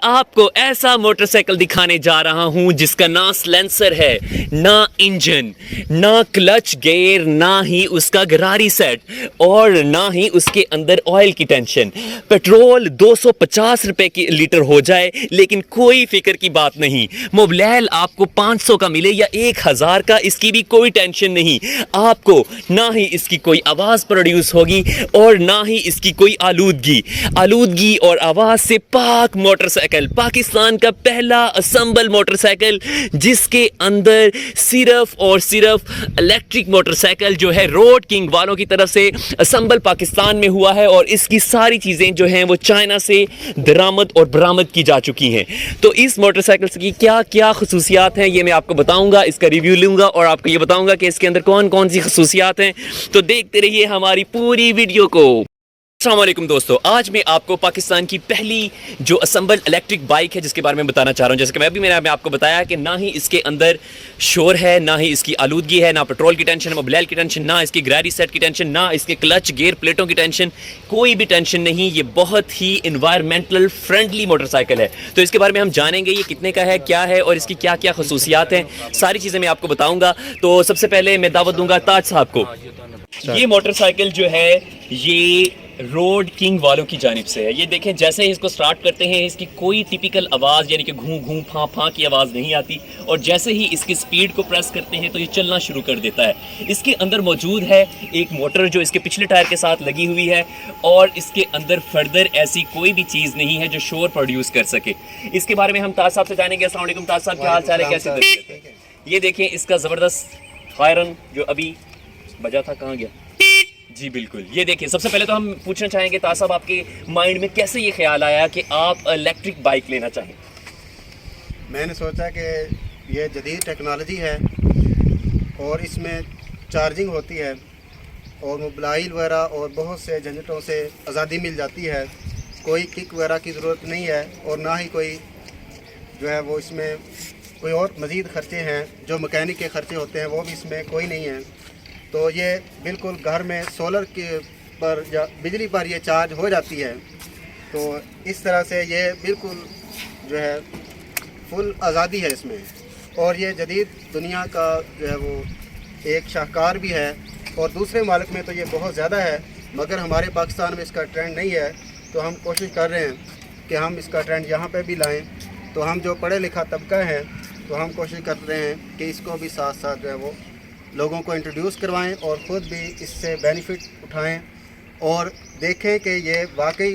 आपको ऐसा मोटरसाइकिल दिखाने जा रहा हूं जिसका ना सिलेंसर है, ना इंजन, ना क्लच गियर, ना ही उसका गरारी सेट और ना ही उसके अंदर ऑयल की टेंशन। पेट्रोल 250 रुपए की लीटर हो जाए लेकिन कोई फिक्र की बात नहीं। मोबिलेल आपको 500 का मिले या 1000 का, इसकी भी कोई टेंशन नहीं। आपको ना ही इसकी कोई आवाज़ प्रोड्यूस होगी और ना ही इसकी कोई आलूदगी और आवाज़ से पाक मोटरसाइकिल, पाकिस्तान का पहला असम्बल मोटरसाइकिल जिसके अंदर सिर्फ और सिर्फ इलेक्ट्रिक मोटरसाइकिल जो है रोड किंग वालों की तरफ से असम्बल पाकिस्तान में हुआ है और इसकी सारी चीज़ें जो हैं वो चाइना से दरामद और बरामद की जा चुकी हैं। तो इस मोटरसाइकिल की क्या क्या खसूसियात हैं ये मैं आपको बताऊंगा, इसका रिव्यू लूँगा और आपको ये बताऊंगा कि इसके अंदर कौन कौन सी खसूसियात हैं। तो देखते रहिए हमारी पूरी वीडियो को। अस्सलाम वालेकुम दोस्तों, आज मैं आपको पाकिस्तान की पहली जो असम्बल इलेक्ट्रिक बाइक है जिसके बारे में बताना चाह रहा हूँ। जैसे कि मैंने आपको बताया कि ना ही इसके अंदर शोर है, ना ही इसकी आलूदगी है, ना पेट्रोल की टेंशन, मोबिलेल की टेंशन, ना इसकी गरारी सेट की टेंशन, ना इसके क्लच गियर प्लेटों की टेंशन, कोई भी टेंशन नहीं। ये बहुत ही इन्वायरमेंटल फ्रेंडली मोटरसाइकिल है। तो इसके बारे में हम जानेंगे ये कितने का है, क्या है और इसकी क्या क्या खसूसियात हैं, सारी चीज़ें मैं आपको बताऊँगा। तो सबसे पहले मैं दावत दूँगा ताज साहब को। ये मोटरसाइकिल जो है ये रोड किंग वालों की जानिब से है। ये देखें, जैसे ही इसको स्टार्ट करते हैं इसकी कोई टिपिकल आवाज़ यानी कि घूं घूं फां फां की आवाज़ नहीं आती और जैसे ही इसकी स्पीड को प्रेस करते हैं तो ये चलना शुरू कर देता है। इसके अंदर मौजूद है एक मोटर जो इसके पिछले टायर के साथ लगी हुई है और इसके अंदर फर्दर ऐसी कोई भी चीज़ नहीं है जो शोर प्रोड्यूस कर सके। इसके बारे में हम ताज साहब से जानेंगे। अस्सलाम वालेकुम ताज साहब, क्या हाल चाल है, कैसे? ये देखें इसका ज़बरदस्त हायरन जो अभी बजा था, कहाँ गया? जी बिल्कुल, ये देखिए। सबसे पहले तो हम पूछना चाहेंगे ताज साहब, आपके माइंड में कैसे ये ख्याल आया कि आप इलेक्ट्रिक बाइक लेना चाहें? मैंने सोचा कि ये जदीद टेक्नोलॉजी है और इसमें चार्जिंग होती है और मोबाइल वगैरह और बहुत से झंझटों से आज़ादी मिल जाती है। कोई किक वगैरह की ज़रूरत नहीं है और ना ही कोई जो है वो इसमें कोई और मज़ीद ख़र्चे हैं जो मैकेनिक के ख़र्चे होते हैं, वो भी इसमें कोई नहीं है। तो ये बिल्कुल घर में सोलर के पर या बिजली पर ये चार्ज हो जाती है। तो इस तरह से ये बिल्कुल जो है फुल आज़ादी है इसमें और ये जदीद दुनिया का जो है वो एक शाहकार भी है और दूसरे मालिक में तो ये बहुत ज़्यादा है, मगर हमारे पाकिस्तान में इसका ट्रेंड नहीं है। तो हम कोशिश कर रहे हैं कि हम इसका ट्रेंड यहाँ पे भी लाएं। तो हम जो पढ़े लिखा तबका है तो हम कोशिश कर रहे हैं कि इसको भी साथ साथ जो है वो लोगों को इंट्रोड्यूस करवाएं और ख़ुद भी इससे बेनिफिट उठाएं और देखें कि ये वाकई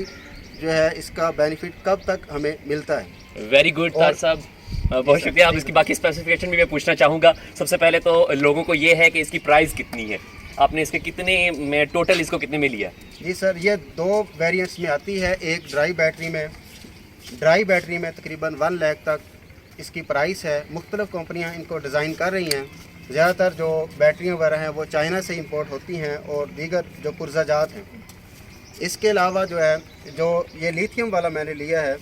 जो है इसका बेनिफिट कब तक हमें मिलता है। वेरी गुड ताज साहब, बहुत शुक्रिया। आप इसकी बाकी स्पेसिफिकेशन भी मैं पूछना चाहूँगा। सबसे पहले तो लोगों को ये है कि इसकी प्राइस कितनी है, आपने इसके कितने में टोटल इसको कितने में लिया? जी सर, ये 2 वेरिएंट्स में आती है। एक ड्राई बैटरी में तकरीबन 1 लाख तक इसकी प्राइस है। मुख्तलिफ़ कंपनियाँ इनको डिज़ाइन कर रही हैं। ज़्यादातर जो बैटरियाँ वगैरह हैं वो चाइना से इंपोर्ट होती हैं और दीगर जो पुर्ज़ाजात हैं। इसके अलावा जो है जो ये लिथियम वाला मैंने लिया है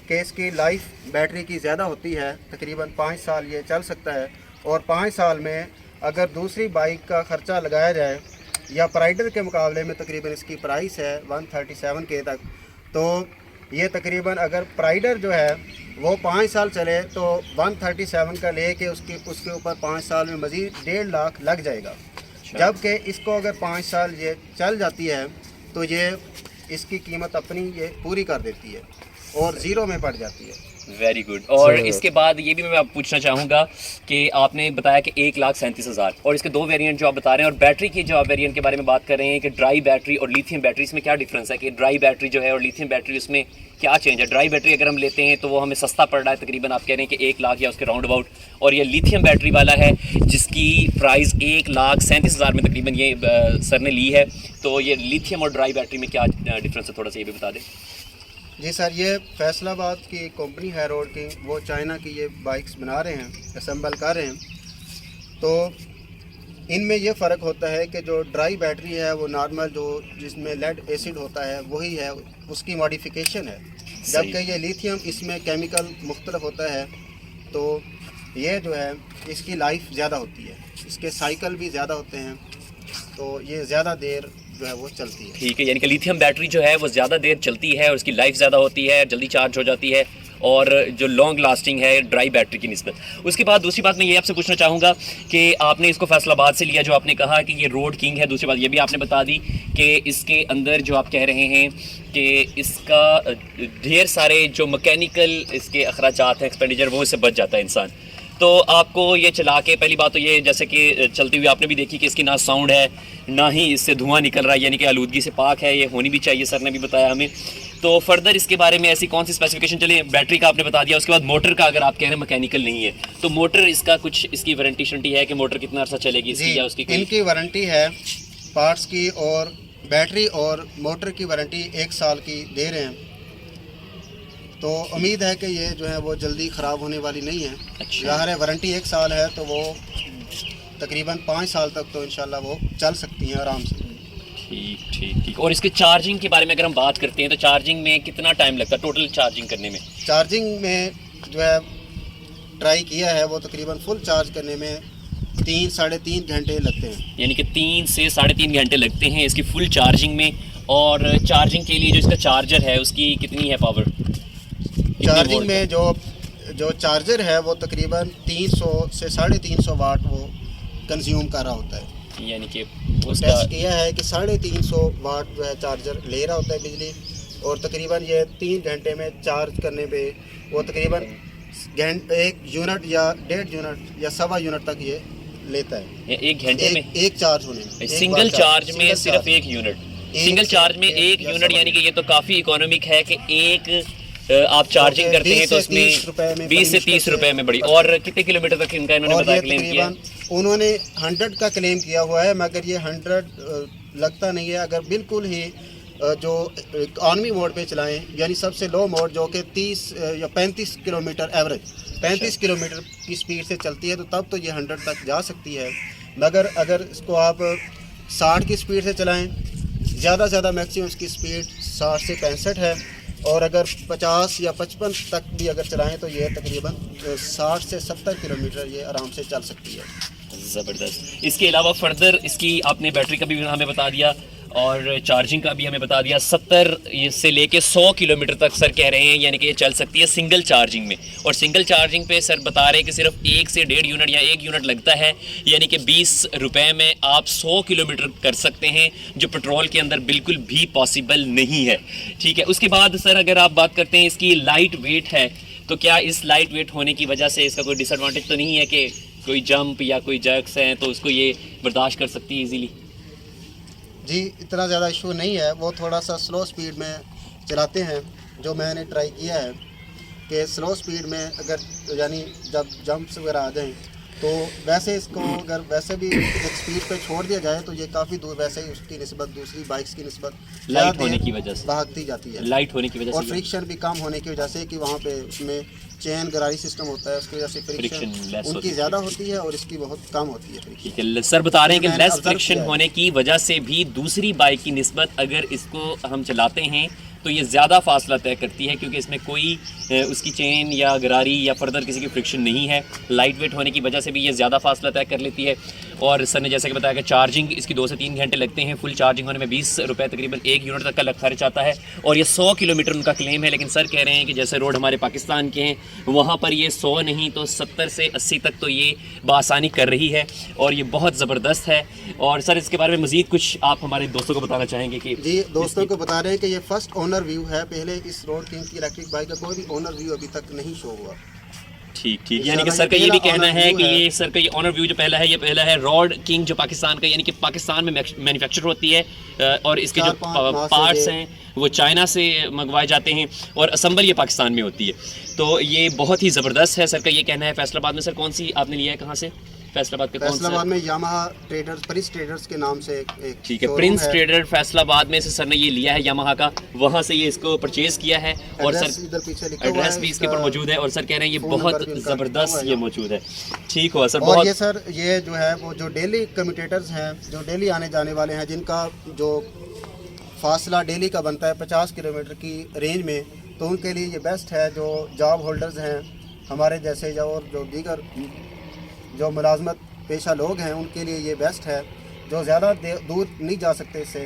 कि इसकी लाइफ बैटरी की ज़्यादा होती है, तकरीबन 5 साल ये चल सकता है और 5 साल में अगर दूसरी बाइक का ख़र्चा लगाया जाए या प्राइडर के मुकाबले में तकरीबन इसकी प्राइस है 137K तक। तो ये तकरीबन अगर प्राइडर जो है वो 5 साल चले तो 137 का ले के उसके ऊपर 5 साल में मज़ीद 1.5 लाख लग जाएगा। जबकि इसको अगर 5 साल ये चल जाती है तो ये इसकी कीमत अपनी ये पूरी कर देती है और ज़ीरो में पड़ जाती है। Very good. और इसके बाद ये भी मैं आपको पूछना चाहूँगा कि आपने बताया कि 1,37,000 और इसके 2 वेरिएंट जो आप बता रहे हैं और बैटरी की जो आप वेरिएंट के बारे में बात कर रहे हैं कि ड्राई बैटरी और लिथियम बैटरी, इसमें क्या डिफरेंस है कि ड्राई बैटरी जो है और लिथियम बैटरी उसमें क्या चेंज है? ड्राई बैटरी अगर हम लेते हैं तो वो हमें सस्ता पड़ रहा है, तकरीबन आप कह रहे हैं कि 1 लाख या उसके राउंड अबाउट, और ये लिथियम बैटरी वाला है जिसकी प्राइस 1,37,000 में तकरीबन ये सर ने ली है। तो ये लिथियम और ड्राई बैटरी में क्या डिफरेंस है, थोड़ा सा ये भी बता दें। जी सर, ये फैसलाबाद की कंपनी है रोड की, वो चाइना की ये बाइक्स बना रहे हैं, असम्बल कर रहे हैं। तो इनमें ये फ़र्क होता है कि जो ड्राई बैटरी है वो नॉर्मल जो जिसमें लेड एसिड होता है वही है, उसकी मॉडिफिकेशन है। जबकि ये लिथियम इसमें केमिकल मुख्तलिफ होता है। तो ये जो है इसकी लाइफ ज़्यादा होती है, इसके साइकिल भी ज़्यादा होते हैं, तो ये ज़्यादा देर जो है वो चलती है। ठीक है, यानी कि लिथियम बैटरी जो है वो ज़्यादा देर चलती है और उसकी लाइफ ज़्यादा होती है, जल्दी चार्ज हो जाती है और जो लॉन्ग लास्टिंग है ड्राई बैटरी की निस्बत। उसके बाद दूसरी बात मैं ये आपसे पूछना चाहूँगा कि आपने इसको फैसलाबाद से लिया, जो आपने कहा कि ये रोड किंग है। दूसरी बात ये भी आपने बता दी कि इसके अंदर जो आप कह रहे हैं कि इसका ढेर सारे जो मैकेनिकल इसके अखराजात हैं, एक्सपेंडिचर, वो इससे बच जाता है इंसान। तो आपको ये चला के पहली बात तो ये, जैसे कि चलते हुए आपने भी देखी कि इसकी ना साउंड है ना ही इससे धुआं निकल रहा है, यानी कि आलूदगी से पाक है, ये होनी भी चाहिए, सर ने भी बताया हमें। तो फर्दर इसके बारे में ऐसी कौन सी स्पेसिफिकेशन, चलिए बैटरी का आपने बता दिया। उसके बाद मोटर का अगर आप कह रहे हैं मैकेनिकल नहीं है, तो मोटर इसका कुछ इसकी वारंटी शंटी है कि मोटर कितना अर्सा चलेगी इसकी, या उसकी इनकी वारंटी है पार्ट्स की, और बैटरी और मोटर की वारंटी 1 साल की दे रहे हैं। तो उम्मीद है कि ये जो है वो जल्दी ख़राब होने वाली नहीं है। अच्छा। ज़ाहिर है वारंटी 1 साल है तो वो तकरीबन 5 साल तक तो इंशाल्लाह वो चल सकती हैं आराम से। ठीक ठीक ठीक। और इसके चार्जिंग के बारे में अगर हम बात करते हैं तो चार्जिंग में कितना टाइम लगता है टोटल चार्जिंग करने में? चार्जिंग में जो है ट्राई किया है वो तकरीबन फुल चार्ज करने में 3 साढ़े 3 घंटे लगते हैं, यानी कि 3 से साढ़े 3 घंटे लगते हैं इसकी फुल चार्जिंग में। और चार्जिंग के लिए जो इसका चार्जर है उसकी कितनी है पावर? चार्जिंग में जो चार्जर है वो तकरीबन 300 से 350 वाट वो कंज्यूम कर रहा होता है। यानी कि उसका टेस्ट किया है कि 350 वाट जो है चार्जर ले रहा होता है बिजली, और तकरीबन ये 3 घंटे में चार्ज करने पे वो तकरीबन 1 यूनिट या 1.5 यूनिट या 1.25 यूनिट तक ये लेता है 1 घंटे में, एक चार्ज होने में। सिंगल चार्ज में सिर्फ 1 यूनिट, सिंगल चार्ज में 1 यूनिट, यानी कि ये तो काफ़ी इकोनॉमिक है कि एक आप चार्जिंग करते हैं तो उसमें 20 से 30 रुपए में बड़ी। और कितने किलोमीटर तक इनका इन्होंने बताया क्लेम किया? उन्होंने 100 का क्लेम किया हुआ है, मगर ये 100 लगता नहीं है। अगर बिल्कुल ही जो इकॉनमी मोड पे चलाएं, यानी सबसे लो मोड जो कि 30 या 35 किलोमीटर एवरेज 35 किलोमीटर की स्पीड से चलती है, तो तब तो ये 100 तक जा सकती है। मगर अगर इसको आप 60 की स्पीड से चलाएं, ज़्यादा से ज़्यादा मैक्सिमम इसकी स्पीड 60 से 65 है, और अगर 50 या 55 तक भी अगर चलाएं तो ये तकरीबन 60 से 70 किलोमीटर ये आराम से चल सकती है। ज़बरदस्त। इसके अलावा फर्दर इसकी आपने बैटरी का भी हमें बता दिया और चार्जिंग का भी हमें बता दिया। 70 से लेके 100 किलोमीटर तक सर कह रहे हैं, यानी कि ये चल सकती है सिंगल चार्जिंग में। और सिंगल चार्जिंग पे सर बता रहे हैं कि सिर्फ 1 से 1.5 यूनिट या 1 यूनिट लगता है, यानी कि 20 रुपए में आप 100 किलोमीटर कर सकते हैं, जो पेट्रोल के अंदर बिल्कुल भी पॉसिबल नहीं है। ठीक है। उसके बाद सर अगर आप बात करते हैं इसकी लाइट वेट है, तो क्या इस लाइट वेट होने की वजह से इसका कोई डिसएडवांटेज तो नहीं है कि कोई जंप या कोई जर्क्स हैं तो उसको ये बर्दाश्त कर सकती है ईजीली? जी, इतना ज़्यादा इशू नहीं है। वो थोड़ा सा स्लो स्पीड में चलाते हैं, जो मैंने ट्राई किया है कि स्लो स्पीड में अगर यानी जब जंप्स वगैरह आ जाएं तो वैसे इसको अगर वैसे भी एक स्पीड पे छोड़ दिया जाए तो ये काफ़ी दूर वैसे ही उसकी निस्बत दूसरी बाइक्स की निस्बत लाइट होने की वजह से भागती जाती है। लाइट होने की वजह से और फ्रिक्शन भी कम होने की वजह से कि वहाँ पे उसमें चेन गरारी सिस्टम होता है, उसकी वजह से फ्रिक्शन उनकी ज़्यादा होती है और इसकी बहुत कम होती है। ठीक है। सर बता रहे हैं कि लेस फ्रिक्शन होने की वजह से भी दूसरी बाइक की निस्बत अगर इसको हम चलाते हैं तो ये ज़्यादा फासला तय करती है, क्योंकि इसमें कोई उसकी चेन या गरारी या फर्दर किसी की फ्रिक्शन नहीं है। लाइट वेट होने की वजह से भी ये ज़्यादा फासला तय कर लेती है। और सर ने जैसे कि बताया कि चार्जिंग इसकी 2 से 3 घंटे लगते हैं, फुल चार्जिंग होने में 20 रुपये तकरीबन 1 यूनिट तक का खर्च आता है। और ये 100 किलोमीटर उनका क्लेम है, लेकिन सर कह रहे हैं कि जैसे रोड हमारे पाकिस्तान के हैं वहाँ पर ये 100 नहीं तो 70 से 80 तक तो ये बआसानी कर रही है, और ये बहुत ज़बरदस्त है। और सर इसके बारे में मज़ीद कुछ आप हमारे दोस्तों को बताना चाहेंगे? कि जी, दोस्तों को बता रहे हैं कि ये फर्स्ट ओनर व्यू है। पहले इस रोड किंग की इलेक्ट्रिक बाइक का कोई भी ओनर व्यू अभी तक नहीं शो हुआ। ठीक ठीक। यानी कि सर का ये भी कहना है कि ये सर का ये ऑनर व्यू जो पहला है, ये पहला है रोड किंग जो पाकिस्तान का, यानी कि पाकिस्तान में मैन्युफैक्चर होती है, और इसके जो पार्ट्स हैं वो चाइना से मंगवाए जाते हैं और असम्बल ये पाकिस्तान में होती है। तो ये बहुत ही ज़बरदस्त है सर का ये कहना है। फैसलाबाद में सर कौन सी आपने लिया है, कहाँ से? फैसलाबाद के फैसलाबाद में यामाहा ट्रेडर्स, प्रिंस ट्रेडर्स के नाम से एक ठीक है, प्रिंस ट्रेडर फैसलाबाद में से सर ने ये लिया है यामाहा का, वहाँ से ये इसको परचेज किया है। और सर इधर पीछे लिखा हुआ एड्रेस है, भी इसके ऊपर मौजूद है, और सर कह रहे हैं ये बहुत ज़बरदस्त ये मौजूद है। ठीक हो सर। और ये सर ये जो है वो जो डेली कम्यूटेटर्स हैं, जो डेली आने जाने वाले हैं, जिनका जो फासला डेली का बनता है 50 किलोमीटर की रेंज में, तो उनके लिए ये बेस्ट है। जो जॉब होल्डर्स हैं हमारे जैसे, और जो दीगर जो मुलाजमत पेशा लोग हैं, उनके लिए ये बेस्ट है। जो ज़्यादा दूर नहीं जा सकते इससे,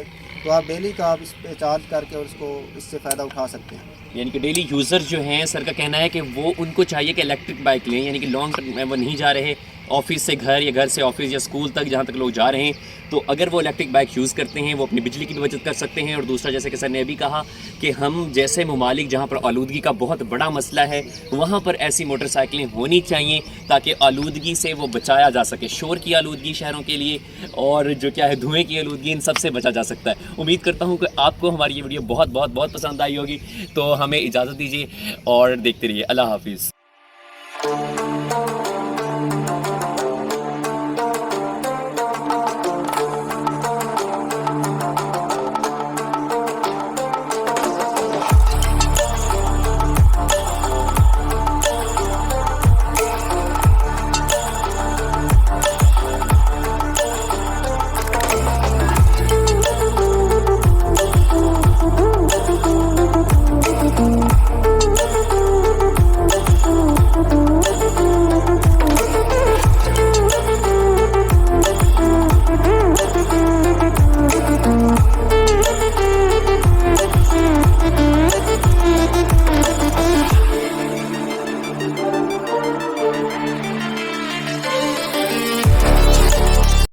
तो आप डेली का आप इस पे चार्ज करके और इसको इससे फ़ायदा उठा सकते हैं। यानी कि डेली यूज़र जो हैं सर का कहना है कि वो उनको चाहिए कि इलेक्ट्रिक बाइक लें, यानी कि लॉन्ग टर्म में वो नहीं जा रहे ऑफिस से घर या घर से ऑफिस या स्कूल तक जहाँ तक लोग जा रहे हैं, तो अगर वो इलेक्ट्रिक बाइक यूज़ करते हैं वो अपनी बिजली की भी बचत कर सकते हैं। और दूसरा जैसे कि सर ने अभी कहा कि हम जैसे ममालिक जहाँ पर आलूदगी का बहुत बड़ा मसला है वहाँ पर ऐसी मोटरसाइकिलें होनी चाहिए ताकि आलूदगी से वो बचाया जा सके, शोर की आलूदगी शहरों के लिए और जो क्या है धुएँ की आलूदगी, इन सब से बचा जा सकता है। उम्मीद करता हूँ कि आपको हमारी ये वीडियो बहुत बहुत बहुत पसंद आई होगी। तो हमें इजाज़त दीजिए और देखते रहिए। अल्लाह हाफिज़।